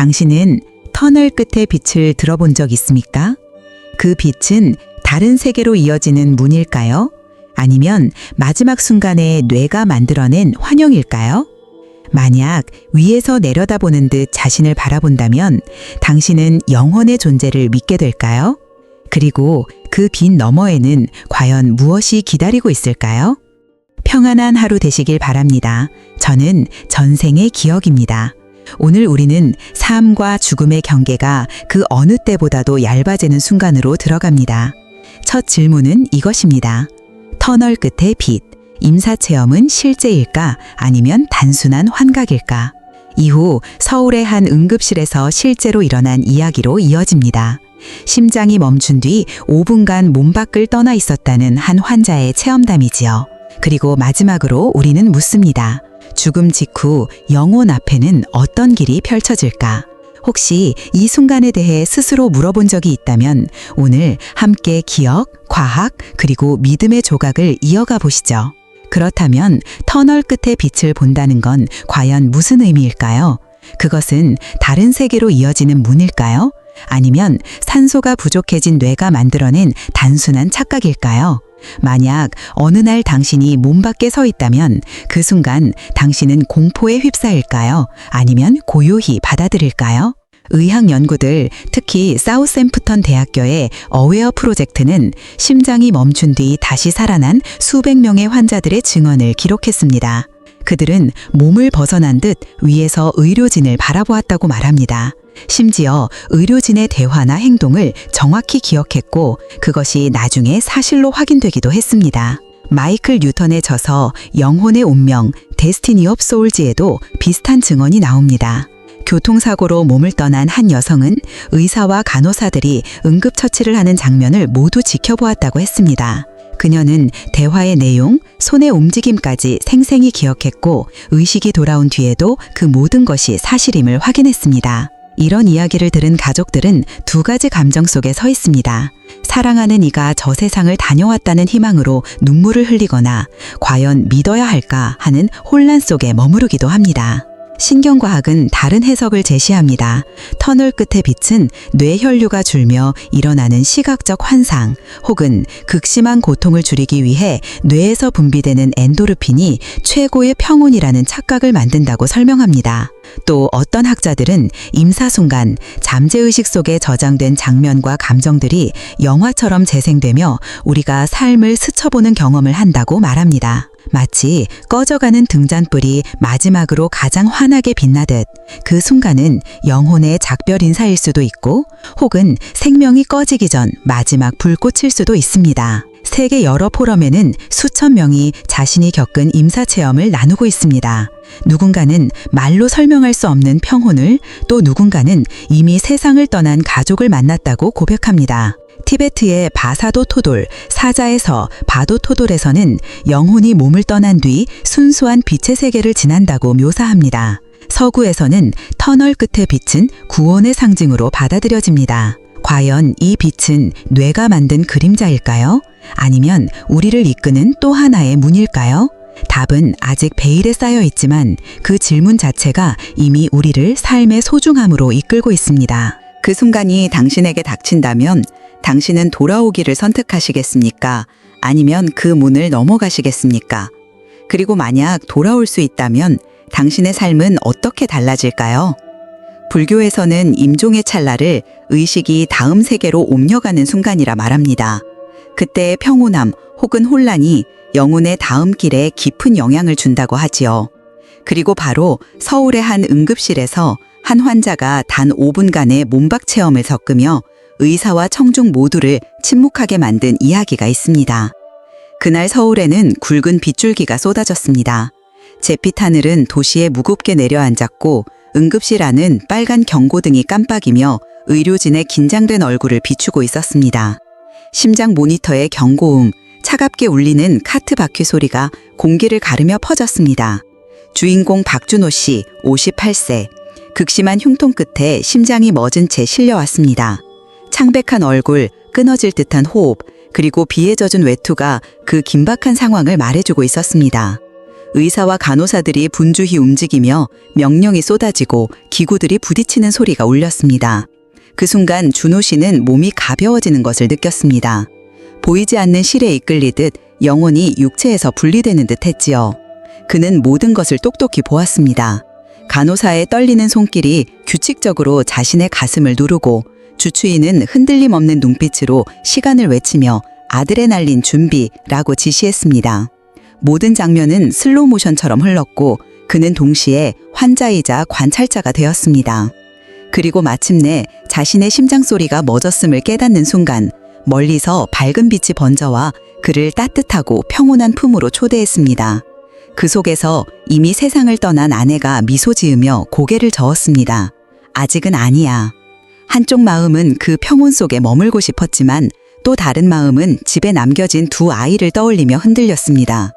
당신은 터널 끝의 빛을 들어본 적 있습니까? 그 빛은 다른 세계로 이어지는 문일까요? 아니면 마지막 순간에 뇌가 만들어낸 환영일까요? 만약 위에서 내려다보는 듯 자신을 바라본다면 당신은 영혼의 존재를 믿게 될까요? 그리고 그 빛 너머에는 과연 무엇이 기다리고 있을까요? 평안한 하루 되시길 바랍니다. 저는 전생의 기억입니다. 오늘 우리는 삶과 죽음의 경계가 그 어느 때보다도 얇아지는 순간으로 들어갑니다. 첫 질문은 이것입니다. 터널 끝의 빛, 임사체험은 실제일까 아니면 단순한 환각일까? 이후 서울의 한 응급실에서 실제로 일어난 이야기로 이어집니다. 심장이 멈춘 뒤 5분간 몸 밖을 떠나 있었다는 한 환자의 체험담이지요. 그리고 마지막으로 우리는 묻습니다. 죽음 직후 영혼 앞에는 어떤 길이 펼쳐질까? 혹시 이 순간에 대해 스스로 물어본 적이 있다면 오늘 함께 기억, 과학, 그리고 믿음의 조각을 이어가 보시죠. 그렇다면 터널 끝의 빛을 본다는 건 과연 무슨 의미일까요? 그것은 다른 세계로 이어지는 문일까요? 아니면 산소가 부족해진 뇌가 만들어낸 단순한 착각일까요? 만약 어느 날 당신이 몸 밖에 서 있다면 그 순간 당신은 공포에 휩싸일까요? 아니면 고요히 받아들일까요? 의학 연구들, 특히 사우샘프턴 대학교의 어웨어 프로젝트는 심장이 멈춘 뒤 다시 살아난 수백 명의 환자들의 증언을 기록했습니다. 그들은 몸을 벗어난 듯 위에서 의료진을 바라보았다고 말합니다. 심지어 의료진의 대화나 행동을 정확히 기억했고 그것이 나중에 사실로 확인되기도 했습니다. 마이클 뉴턴의 저서 영혼의 운명, 데스티니 옵 소울즈에도 비슷한 증언이 나옵니다. 교통사고로 몸을 떠난 한 여성은 의사와 간호사들이 응급처치를 하는 장면을 모두 지켜보았다고 했습니다. 그녀는 대화의 내용, 손의 움직임까지 생생히 기억했고 의식이 돌아온 뒤에도 그 모든 것이 사실임을 확인했습니다. 이런 이야기를 들은 가족들은 두 가지 감정 속에 서 있습니다. 사랑하는 이가 저 세상을 다녀왔다는 희망으로 눈물을 흘리거나 과연 믿어야 할까 하는 혼란 속에 머무르기도 합니다. 신경과학은 다른 해석을 제시합니다. 터널 끝의 빛은 뇌혈류가 줄며 일어나는 시각적 환상 혹은 극심한 고통을 줄이기 위해 뇌에서 분비되는 엔도르핀이 최고의 평온이라는 착각을 만든다고 설명합니다. 또 어떤 학자들은 임사 순간 잠재의식 속에 저장된 장면과 감정들이 영화처럼 재생되며 우리가 삶을 스쳐보는 경험을 한다고 말합니다. 마치 꺼져가는 등잔불이 마지막으로 가장 환하게 빛나듯 그 순간은 영혼의 작별 인사일 수도 있고 혹은 생명이 꺼지기 전 마지막 불꽃일 수도 있습니다. 세계 여러 포럼에는 수천 명이 자신이 겪은 임사체험을 나누고 있습니다. 누군가는 말로 설명할 수 없는 평온을, 또 누군가는 이미 세상을 떠난 가족을 만났다고 고백합니다. 티베트의 바사도 토돌, 사자에서 바도 토돌에서는 영혼이 몸을 떠난 뒤 순수한 빛의 세계를 지난다고 묘사합니다. 서구에서는 터널 끝의 빛은 구원의 상징으로 받아들여집니다. 과연 이 빛은 뇌가 만든 그림자일까요? 아니면 우리를 이끄는 또 하나의 문일까요? 답은 아직 베일에 쌓여 있지만 그 질문 자체가 이미 우리를 삶의 소중함으로 이끌고 있습니다. 그 순간이 당신에게 닥친다면 당신은 돌아오기를 선택하시겠습니까? 아니면 그 문을 넘어가시겠습니까? 그리고 만약 돌아올 수 있다면 당신의 삶은 어떻게 달라질까요? 불교에서는 임종의 찰나를 의식이 다음 세계로 옮겨가는 순간이라 말합니다. 그때의 평온함 혹은 혼란이 영혼의 다음 길에 깊은 영향을 준다고 하지요. 그리고 바로 서울의 한 응급실에서 한 환자가 단 5분간의 몸박 체험을 섞으며 의사와 청중 모두를 침묵하게 만든 이야기가 있습니다. 그날 서울에는 굵은 빗줄기가 쏟아졌습니다. 잿빛 하늘은 도시에 무겁게 내려앉았고 응급실 안은 빨간 경고등이 깜빡이며 의료진의 긴장된 얼굴을 비추고 있었습니다. 심장 모니터의 경고음, 차갑게 울리는 카트 바퀴 소리가 공기를 가르며 퍼졌습니다. 주인공 박준호 씨, 58세. 극심한 흉통 끝에 심장이 멎은 채 실려왔습니다. 창백한 얼굴, 끊어질 듯한 호흡, 그리고 비에 젖은 외투가 그 긴박한 상황을 말해주고 있었습니다. 의사와 간호사들이 분주히 움직이며 명령이 쏟아지고 기구들이 부딪히는 소리가 울렸습니다. 그 순간 준호 씨는 몸이 가벼워지는 것을 느꼈습니다. 보이지 않는 실에 이끌리듯 영혼이 육체에서 분리되는 듯 했지요. 그는 모든 것을 똑똑히 보았습니다. 간호사의 떨리는 손길이 규칙적으로 자신의 가슴을 누르고 주치의는 흔들림 없는 눈빛으로 시간을 외치며 아드레날린 준비라고 지시했습니다. 모든 장면은 슬로우 모션처럼 흘렀고 그는 동시에 환자이자 관찰자가 되었습니다. 그리고 마침내 자신의 심장 소리가 멎었음을 깨닫는 순간 멀리서 밝은 빛이 번져와 그를 따뜻하고 평온한 품으로 초대했습니다. 그 속에서 이미 세상을 떠난 아내가 미소 지으며 고개를 저었습니다. 아직은 아니야. 한쪽 마음은 그 평온 속에 머물고 싶었지만 또 다른 마음은 집에 남겨진 두 아이를 떠올리며 흔들렸습니다.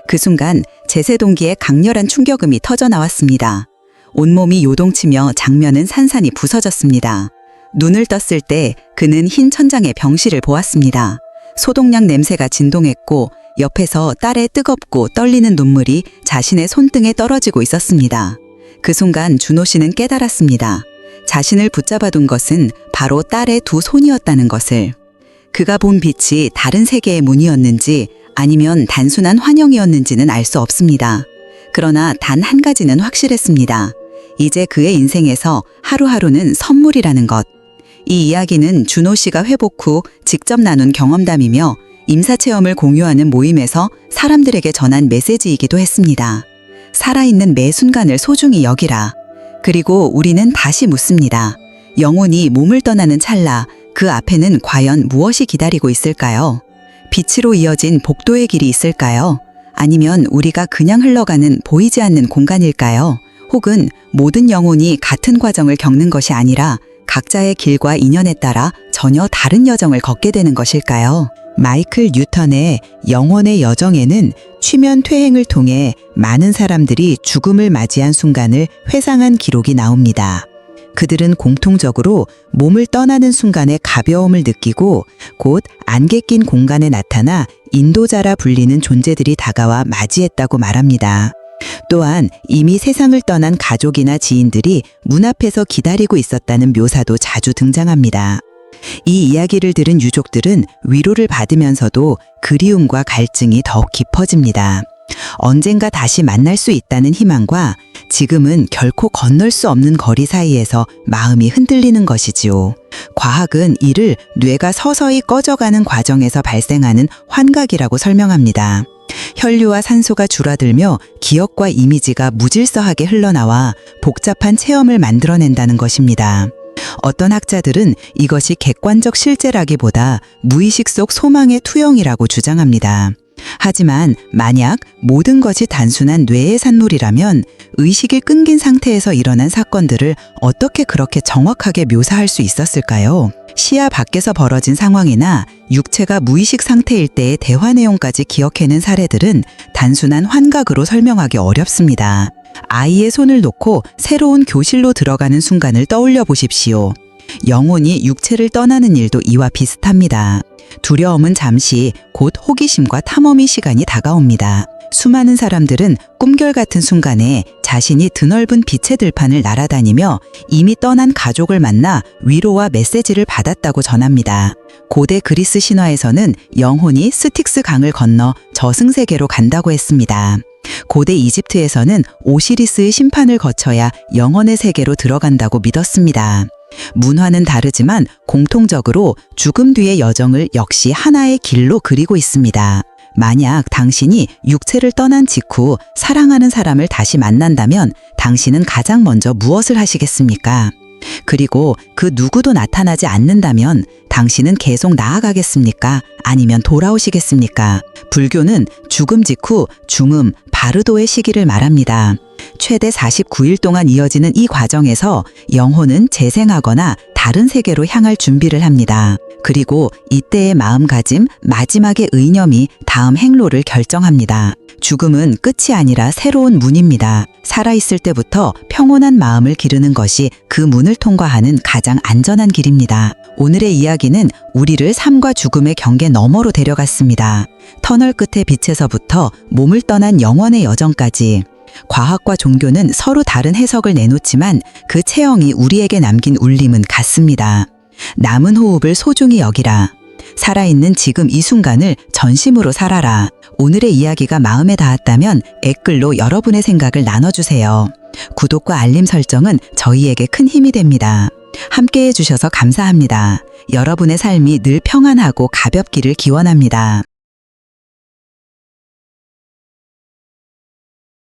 그 순간 제세동기에 강렬한 충격음이 터져 나왔습니다. 온몸이 요동치며 장면은 산산이 부서졌습니다. 눈을 떴을 때 그는 흰 천장의 병실을 보았습니다. 소독약 냄새가 진동했고 옆에서 딸의 뜨겁고 떨리는 눈물이 자신의 손등에 떨어지고 있었습니다. 그 순간 준호 씨는 깨달았습니다. 자신을 붙잡아둔 것은 바로 딸의 두 손이었다는 것을. 그가 본 빛이 다른 세계의 문이었는지 아니면 단순한 환영이었는지는 알 수 없습니다. 그러나 단 한 가지는 확실했습니다. 이제 그의 인생에서 하루하루는 선물이라는 것. 이 이야기는 준호 씨가 회복 후 직접 나눈 경험담이며 임사체험을 공유하는 모임에서 사람들에게 전한 메시지이기도 했습니다. 살아있는 매 순간을 소중히 여기라. 그리고 우리는 다시 묻습니다. 영혼이 몸을 떠나는 찰나 그 앞에는 과연 무엇이 기다리고 있을까요? 빛으로 이어진 복도의 길이 있을까요? 아니면 우리가 그냥 흘러가는 보이지 않는 공간일까요? 혹은 모든 영혼이 같은 과정을 겪는 것이 아니라 각자의 길과 인연에 따라 전혀 다른 여정을 걷게 되는 것일까요? 마이클 뉴턴의 영혼의 여정에는 취면 퇴행을 통해 많은 사람들이 죽음을 맞이한 순간을 회상한 기록이 나옵니다. 그들은 공통적으로 몸을 떠나는 순간의 가벼움을 느끼고 곧 안개 낀 공간에 나타나 인도자라 불리는 존재들이 다가와 맞이했다고 말합니다. 또한 이미 세상을 떠난 가족이나 지인들이 문 앞에서 기다리고 있었다는 묘사도 자주 등장합니다. 이 이야기를 들은 유족들은 위로를 받으면서도 그리움과 갈증이 더욱 깊어집니다. 언젠가 다시 만날 수 있다는 희망과 지금은 결코 건널 수 없는 거리 사이에서 마음이 흔들리는 것이지요. 과학은 이를 뇌가 서서히 꺼져가는 과정에서 발생하는 환각이라고 설명합니다. 혈류와 산소가 줄어들며 기억과 이미지가 무질서하게 흘러나와 복잡한 체험을 만들어낸다는 것입니다. 어떤 학자들은 이것이 객관적 실제라기보다 무의식 속 소망의 투영이라고 주장합니다. 하지만 만약 모든 것이 단순한 뇌의 산물이라면 의식이 끊긴 상태에서 일어난 사건들을 어떻게 그렇게 정확하게 묘사할 수 있었을까요? 시야 밖에서 벌어진 상황이나 육체가 무의식 상태일 때의 대화 내용까지 기억해낸 사례들은 단순한 환각으로 설명하기 어렵습니다. 아이의 손을 놓고 새로운 교실로 들어가는 순간을 떠올려 보십시오. 영혼이 육체를 떠나는 일도 이와 비슷합니다. 두려움은 잠시, 곧 호기심과 탐험의 시간이 다가옵니다. 수많은 사람들은 꿈결 같은 순간에 자신이 드넓은 빛의 들판을 날아다니며 이미 떠난 가족을 만나 위로와 메시지를 받았다고 전합니다. 고대 그리스 신화에서는 영혼이 스틱스 강을 건너 저승세계로 간다고 했습니다. 고대 이집트에서는 오시리스의 심판을 거쳐야 영혼의 세계로 들어간다고 믿었습니다. 문화는 다르지만 공통적으로 죽음 뒤의 여정을 역시 하나의 길로 그리고 있습니다. 만약 당신이 육체를 떠난 직후 사랑하는 사람을 다시 만난다면 당신은 가장 먼저 무엇을 하시겠습니까? 그리고 그 누구도 나타나지 않는다면 당신은 계속 나아가겠습니까? 아니면 돌아오시겠습니까? 불교는 죽음 직후 중음, 바르도의 시기를 말합니다. 최대 49일 동안 이어지는 이 과정에서 영혼은 재생하거나 다른 세계로 향할 준비를 합니다. 그리고 이때의 마음가짐, 마지막의 의념이 다음 행로를 결정합니다. 죽음은 끝이 아니라 새로운 문입니다. 살아있을 때부터 평온한 마음을 기르는 것이 그 문을 통과하는 가장 안전한 길입니다. 오늘의 이야기는 우리를 삶과 죽음의 경계 너머로 데려갔습니다. 터널 끝의 빛에서부터 몸을 떠난 영원의 여정까지. 과학과 종교는 서로 다른 해석을 내놓지만 그 체형이 우리에게 남긴 울림은 같습니다. 남은 호흡을 소중히 여기라. 살아있는 지금 이 순간을 전심으로 살아라. 오늘의 이야기가 마음에 닿았다면 댓글로 여러분의 생각을 나눠주세요. 구독과 알림 설정은 저희에게 큰 힘이 됩니다. 함께 해주셔서 감사합니다. 여러분의 삶이 늘 평안하고 가볍기를 기원합니다.